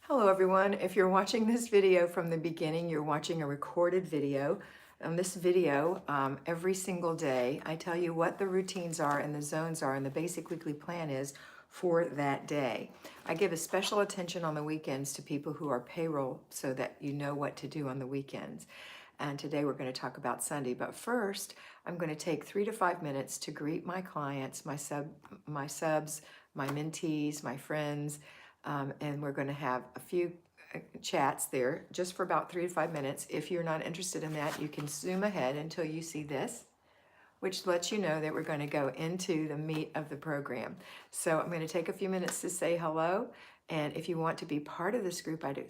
Hello everyone. If you're watching this video from the beginning, you're watching a recorded video. On this video, every single day, I tell you what the routines are and the zones are and the basic weekly plan is for that day. I give a special attention on the weekends to people who are payroll so that you know what to do on the weekends. And today we're going to talk about Sunday. But first, I'm going to take 3 to 5 minutes to greet my clients, my subs, my mentees, my friends, and we're going to have a few chats there just for about 3 to 5 minutes. If you're not interested in that, you can zoom ahead until you see this, which lets you know that we're going to go into the meat of the program. So I'm going to take a few minutes to say hello. And if you want to be part of this group, I'd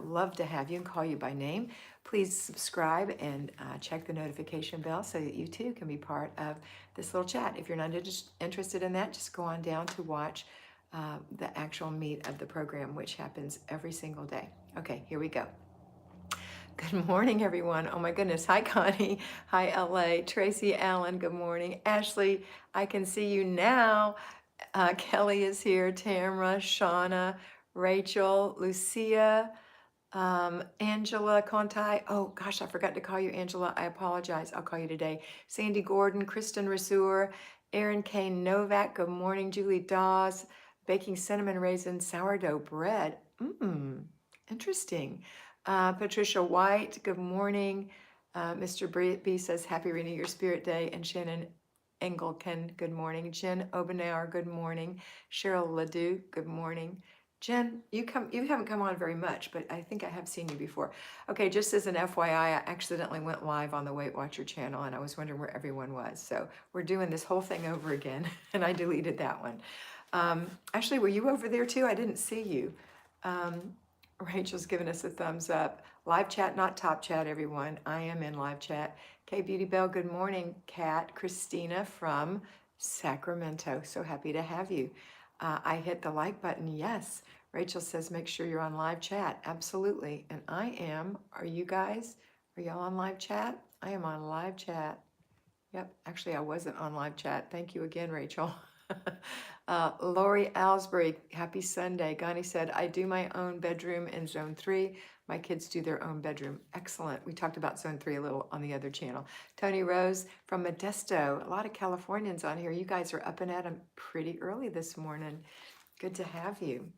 love to have you and call you by name. Please subscribe and check the notification bell so that you too can be part of this little chat. If you're not interested in that, just go on down to watch the actual meat of the program, which happens every single day. Okay, here we go. Good morning, everyone. Oh my goodness. Hi, Connie. Hi, LA. Tracy Allen, good morning. Ashley, I can see you now. Kelly is here. Tamara, Shauna, Rachel, Lucia, Angela Conti. Oh gosh, I forgot to call you Angela. I apologize. I'll call you today. Sandy Gordon, Kristen Rasur, Erin Kane Novak. Good morning. Julie Dawes, baking cinnamon raisin sourdough bread. Interesting. Patricia White, good morning. Mr. B says, Happy Renew Your Spirit Day. And Shannon Engelken, good morning. Jen Obenauer, good morning. Cheryl Ledoux, good morning. Jen, you haven't come on very much, but I think I have seen you before. Okay, just as an FYI, I accidentally went live on the Weight Watcher channel and I was wondering where everyone was. So we're doing this whole thing over again and I deleted that one. Ashley, were you over there too? I didn't see you. Rachel's giving us a thumbs up. Live chat, not top chat, everyone. I am in live chat. K Beauty Bell, good morning. Kat, Christina from Sacramento. So happy to have you. I hit the like button, yes. Rachel says, make sure you're on live chat. Absolutely. And I am. Are you guys? Are y'all on live chat? I am on live chat. Yep, actually I wasn't on live chat. Thank you again, Rachel. Lori Alsbury, happy Sunday. Gani said, I do my own bedroom in zone 3. My kids do their own bedroom. Excellent. We talked about zone 3 a little on the other channel. Tony Rose from Modesto. A lot of Californians on here. You guys are up and at 'em pretty early this morning. Good to have you.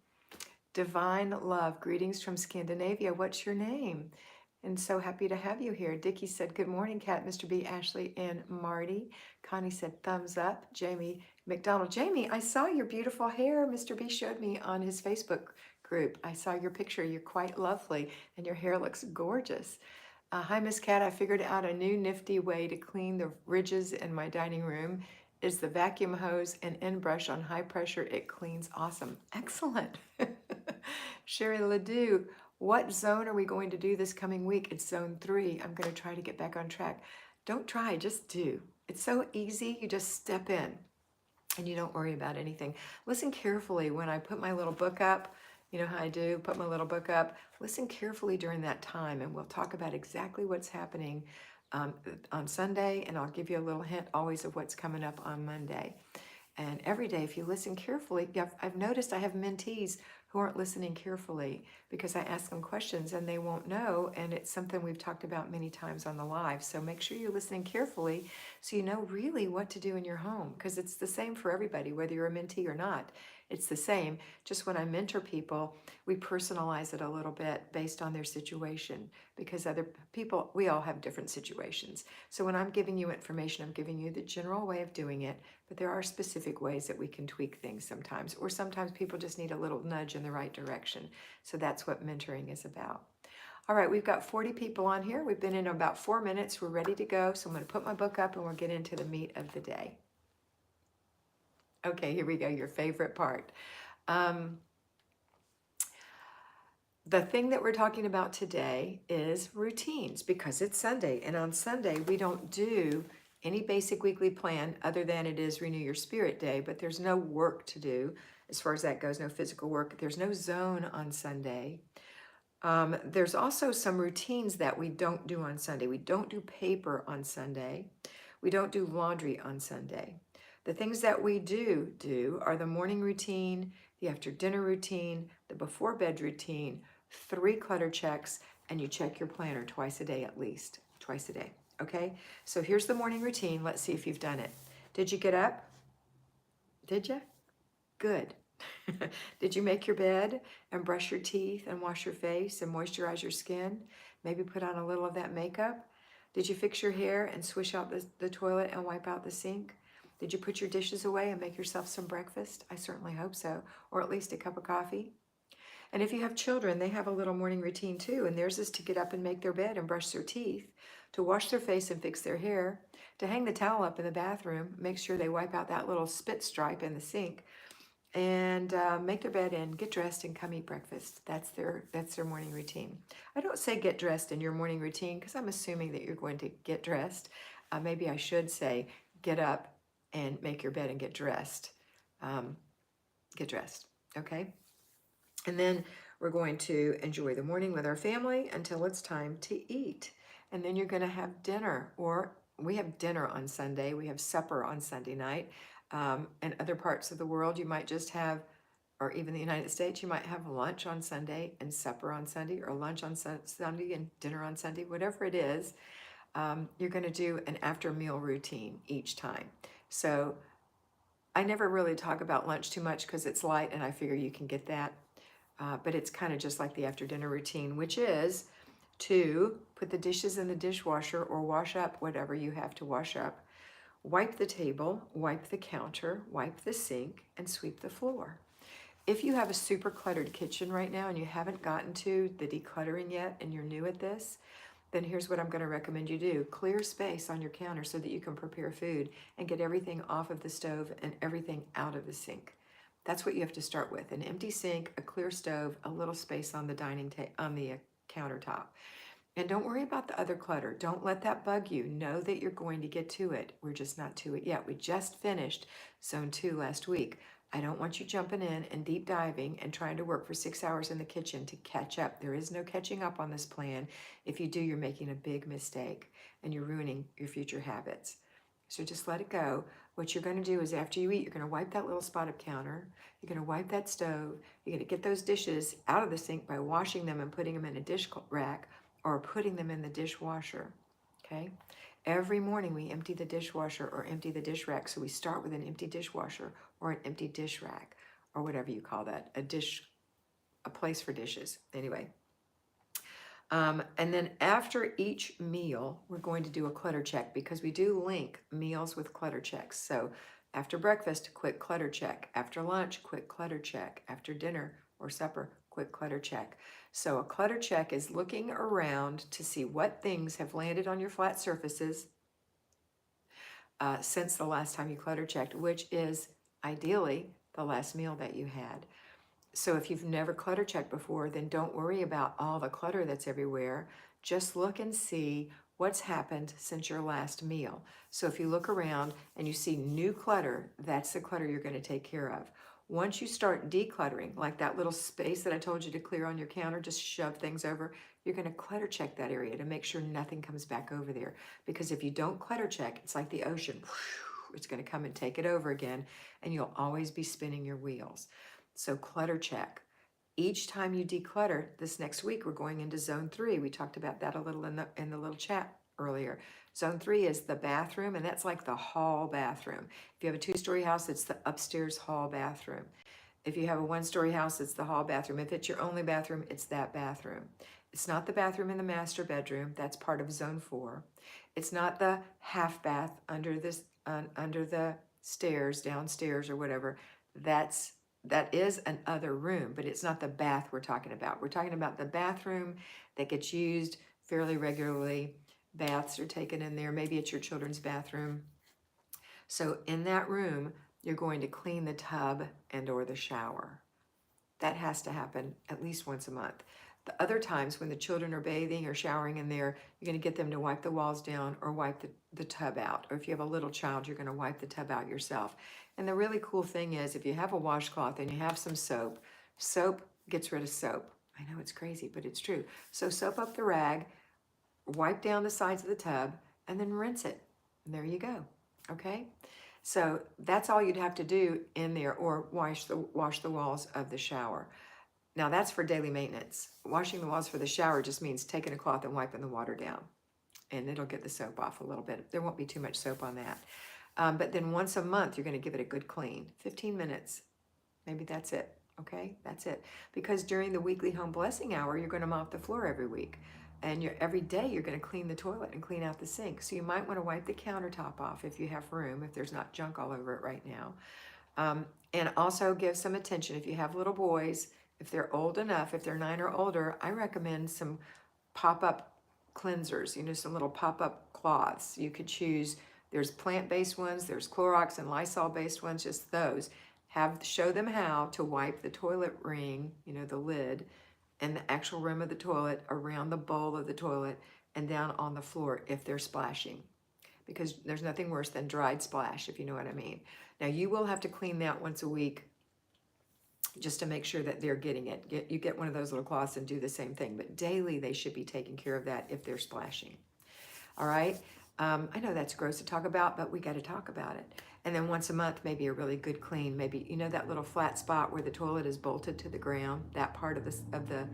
Divine Love, greetings from Scandinavia. What's your name? And so happy to have you here. Dickie said, good morning, Kat, Mr. B, Ashley, and Marty. Connie said, thumbs up. Jamie McDonald. Jamie, I saw your beautiful hair. Mr. B showed me on his Facebook group. I saw your picture. You're quite lovely, and your hair looks gorgeous. Hi, Miss Kat. I figured out a new nifty way to clean the ridges in my dining room. Is the vacuum hose and end brush on high pressure. It cleans awesome. Excellent. Sherry Ledoux, what zone are we going to do this coming week? It's zone 3. I'm going to try to get back on track. Don't try, just do. It's so easy. You just step in and you don't worry about anything. Listen carefully when I put my little book up. You know how I do, put my little book up. Listen carefully during that time and we'll talk about exactly what's happening on Sunday, and I'll give you a little hint always of what's coming up on Monday. And every day, if you listen carefully, I've noticed I have mentees who aren't listening carefully because I ask them questions and they won't know. And it's something we've talked about many times on the live. So make sure you're listening carefully so you know really what to do in your home, because it's the same for everybody, whether you're a mentee or not. It's the same. Just when I mentor people, we personalize it a little bit based on their situation, because other people, we all have different situations. So when I'm giving you information, I'm giving you the general way of doing it, but there are specific ways that we can tweak things sometimes, or sometimes people just need a little nudge in the right direction. So that's what mentoring is about. All right, we've got 40 people on here. We've been in about 4 minutes. We're ready to go. So I'm going to put my book up and we'll get into the meat of the day. Okay, here we go, your favorite part. The thing that we're talking about today is routines, because it's Sunday, and on Sunday we don't do any basic weekly plan other than it is Renew Your Spirit Day, but there's no work to do as far as that goes, no physical work. There's no zone on Sunday. There's also some routines that we don't do on Sunday. We don't do paper on Sunday. We don't do laundry on Sunday. The things that we do are the morning routine, the after dinner routine, the before bed routine, 3 clutter checks, and you check your planner twice a day at least, twice a day. Okay, so here's the morning routine. Let's see if you've done it. Did you get up? Did you? Good. Did you make your bed and brush your teeth and wash your face and moisturize your skin? Maybe put on a little of that makeup? Did you fix your hair and swish out the toilet and wipe out the sink? Did you put your dishes away and make yourself some breakfast? I certainly hope so, or at least a cup of coffee. And if you have children, they have a little morning routine too, and theirs is to get up and make their bed and brush their teeth, to wash their face and fix their hair, to hang the towel up in the bathroom, make sure they wipe out that little spit stripe in the sink, and make their bed and get dressed and come eat breakfast. That's their morning routine. I don't say get dressed in your morning routine because I'm assuming that you're going to get dressed. Maybe I should say get up and make your bed and get dressed. Get dressed, okay? And then we're going to enjoy the morning with our family until it's time to eat. And then you're going to have dinner, or we have dinner on Sunday. We have supper on Sunday night. In other parts of the world, you might just have, or even the United States, you might have lunch on Sunday and supper on Sunday, or lunch on Sunday and dinner on Sunday, whatever it is. You're going to do an after meal routine each time. So I never really talk about lunch too much because it's light and I figure you can get that. But it's kind of just like the after dinner routine, which is to put the dishes in the dishwasher or wash up whatever you have to wash up, wipe the table, wipe the counter, wipe the sink, and sweep the floor. If you have a super cluttered kitchen right now and you haven't gotten to the decluttering yet and you're new at this, then here's what I'm going to recommend you do. Clear space on your counter so that you can prepare food and get everything off of the stove and everything out of the sink. That's what you have to start with: an empty sink, a clear stove, a little space on the countertop. And don't worry about the other clutter. Don't let that bug you. Know that you're going to get to it. We're just not to it yet. We just finished Zone 2 last week. I don't want you jumping in and deep diving and trying to work for 6 hours in the kitchen to catch up. There is no catching up on this plan. If you do, you're making a big mistake and you're ruining your future habits. So just let it go. What you're going to do is after you eat, you're going to wipe that little spot of counter. You're going to wipe that stove. You're going to get those dishes out of the sink by washing them and putting them in a dish rack or putting them in the dishwasher, okay? Every morning we empty the dishwasher or empty the dish rack. So we start with an empty dishwasher or an empty dish rack or whatever you call that, a place for dishes. Anyway. And then after each meal, we're going to do a clutter check because we do link meals with clutter checks. So after breakfast, quick clutter check. After lunch, quick clutter check. After dinner or supper, quick clutter check. So a clutter check is looking around to see what things have landed on your flat surfaces since the last time you clutter checked, which is ideally the last meal that you had. So if you've never clutter checked before, then don't worry about all the clutter that's everywhere. Just look and see what's happened since your last meal. So if you look around and you see new clutter, that's the clutter you're going to take care of. Once you start decluttering, like that little space that I told you to clear on your counter, just shove things over, you're going to clutter check that area to make sure nothing comes back over there. Because if you don't clutter check, it's like the ocean. It's going to come and take it over again, and you'll always be spinning your wheels. So clutter check. Each time you declutter, this next week we're going into Zone 3. We talked about that a little in the little chat earlier. Zone 3 is the bathroom, and that's like the hall bathroom. If you have a 2-story house, it's the upstairs hall bathroom. If you have a 1-story house, it's the hall bathroom. If it's your only bathroom, it's that bathroom. It's not the bathroom in the master bedroom. That's part of Zone 4. It's not the half bath under the stairs, downstairs or whatever. That is an other room, but it's not the bath we're talking about. We're talking about the bathroom that gets used fairly regularly. Baths are taken in there. Maybe it's your children's bathroom. So in that room, you're going to clean the tub and or the shower. That has to happen at least once a month. The other times when the children are bathing or showering in there, you're going to get them to wipe the walls down or wipe the tub out. Or if you have a little child, you're going to wipe the tub out yourself. And the really cool thing is if you have a washcloth and you have some soap, soap gets rid of soap. I know it's crazy, but it's true. So soap up the rag, wipe down the sides of the tub, and then rinse it. And there you go. Okay? So that's all you'd have to do in there, or wash the walls of the shower. Now that's for daily maintenance. Washing the walls for the shower just means taking a cloth and wiping the water down, and it'll get the soap off a little bit. There won't be too much soap on that. But then once a month, you're going to give it a good clean. 15 minutes, maybe that's it. Okay, that's it. Because during the weekly home blessing hour, you're going to mop the floor every week. And every day you're going to clean the toilet and clean out the sink. So you might want to wipe the countertop off if you have room, if there's not junk all over it right now. And also give some attention if you have little boys, if they're old enough, if they're 9 or older, I recommend some pop-up cleansers, some little pop-up cloths. You could choose, there's plant-based ones, there's Clorox and Lysol-based ones, just those. Show them how to wipe the toilet ring, the lid, and the actual rim of the toilet, around the bowl of the toilet, and down on the floor if they're splashing. Because there's nothing worse than dried splash, if you know what I mean. Now you will have to clean that once a week just to make sure that they're getting it. You get one of those little cloths and do the same thing, but daily they should be taking care of that if they're splashing. All right, I know that's gross to talk about, but we got to talk about it. And then once a month, maybe a really good clean. Maybe that little flat spot where the toilet is bolted to the ground, that part of the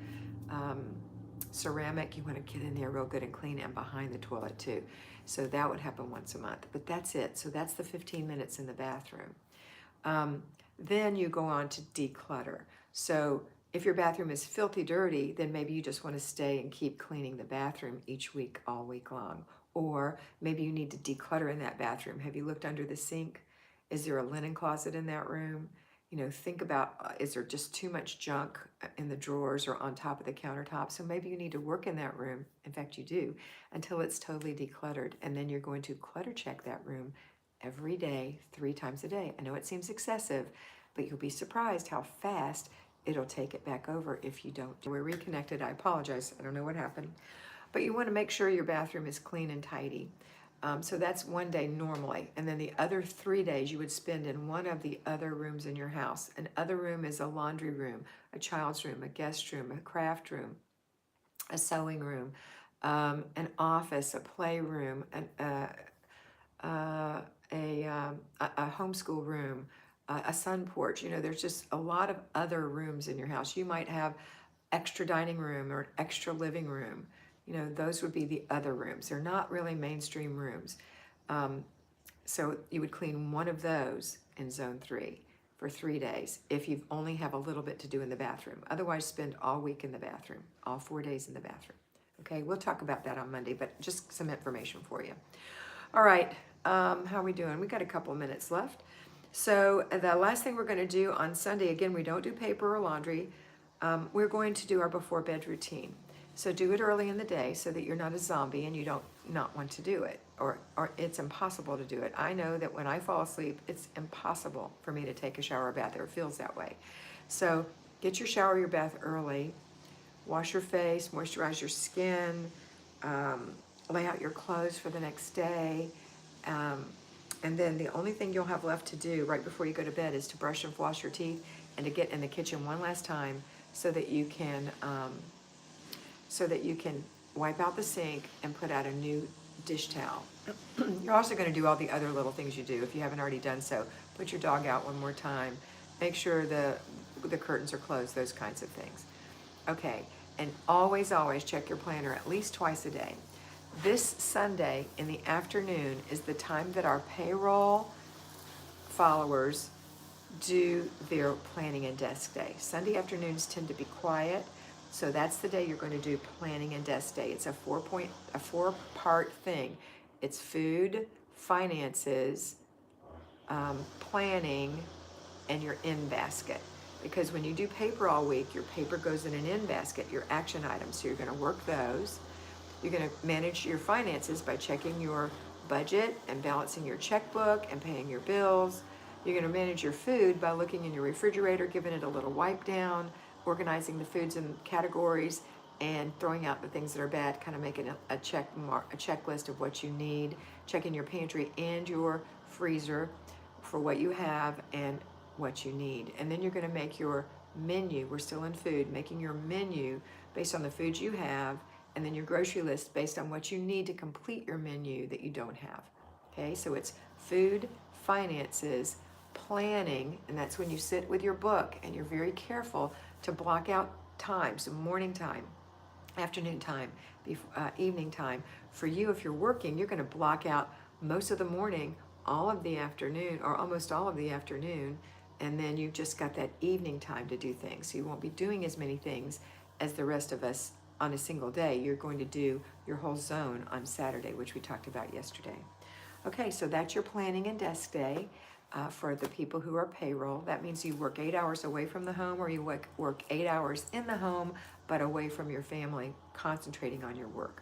ceramic, you want to get in there real good and clean, and behind the toilet too. So that would happen once a month, but that's it. So that's the 15 minutes in the bathroom. Then you go on to declutter. So if your bathroom is filthy dirty, then maybe you just want to stay and keep cleaning the bathroom each week, all week long. Or maybe you need to declutter in that bathroom. Have you looked under the sink? Is there a linen closet in that room? Think about, is there just too much junk in the drawers or on top of the countertop? So maybe you need to work in that room. In fact, you do, until it's totally decluttered. And then you're going to clutter check that room every day, 3 times a day. I know it seems excessive, but you'll be surprised how fast it'll take it back over if you don't. We're reconnected. I apologize. I don't know what happened. But you want to make sure your bathroom is clean and tidy. So that's one day normally. And then the other 3 days you would spend in one of the other rooms in your house. An other room is a laundry room, a child's room, a guest room, a craft room, a sewing room, an office, a playroom, a homeschool room, a sun porch. There's just a lot of other rooms in your house. You might have extra dining room or an extra living room. Those would be the other rooms. They're not really mainstream rooms. So you would clean one of those in zone 3 for 3 days if you only have a little bit to do in the bathroom. Otherwise, spend all week in the bathroom, all 4 days in the bathroom. Okay, we'll talk about that on Monday, but just some information for you. All right, how are we doing? We got a couple of minutes left. So the last thing we're going to do on Sunday, again, we don't do paper or laundry. We're going to do our before bed routine. So do it early in the day so that you're not a zombie and you don't not want to do it, or it's impossible to do it. I know that when I fall asleep, it's impossible for me to take a shower or bath, or it feels that way. So get your shower, your bath early, wash your face, moisturize your skin, lay out your clothes for the next day. And then the only thing you'll have left to do right before you go to bed is to brush and floss your teeth and to get in the kitchen one last time so that you can wipe out the sink and put out a new dish towel. You're also going to do all the other little things you do if you haven't already done so. Put your dog out one more time. Make sure the curtains are closed, those kinds of things. Okay, and always check your planner at least twice a day. This Sunday in the afternoon is the time that our payroll followers do their planning and desk day. Sunday afternoons tend to be quiet, so that's the day you're going to do planning and desk day. It's a 4-part thing. It's food, finances, planning, and your in basket. Because when you do paper all week, your paper goes in an in basket, your action items. So you're going to work those. You're going to manage your finances by checking your budget and balancing your checkbook and paying your bills. You're going to manage your food by looking in your refrigerator, giving it a little wipe down, organizing the foods in categories, and throwing out the things that are bad, kind of making a checklist of what you need, checking your pantry and your freezer for what you have and what you need. And then you're going to make your menu. We're still in food, making your menu based on the foods you have, and then your grocery list based on what you need to complete your menu that you don't have. Okay, so it's food, finances, planning, and that's when you sit with your book and you're very careful to block out time, so morning time, afternoon time, evening time. For you, if you're working, you're going to block out most of the morning, all of the afternoon, or almost all of the afternoon, and then you've just got that evening time to do things. So you won't be doing as many things as the rest of us on a single day. You're going to do your whole zone on Saturday, which we talked about yesterday. Okay, so that's your planning and desk day for the people who are payroll. That means you work 8 hours away from the home, or you work 8 hours in the home, but away from your family, concentrating on your work.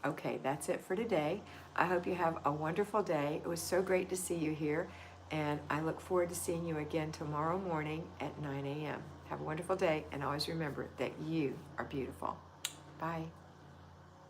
Okay, that's it for today. I hope you have a wonderful day. It was so great to see you here, and I look forward to seeing you again tomorrow morning at 9 a.m. Have a wonderful day, and always remember that you are beautiful. Bye.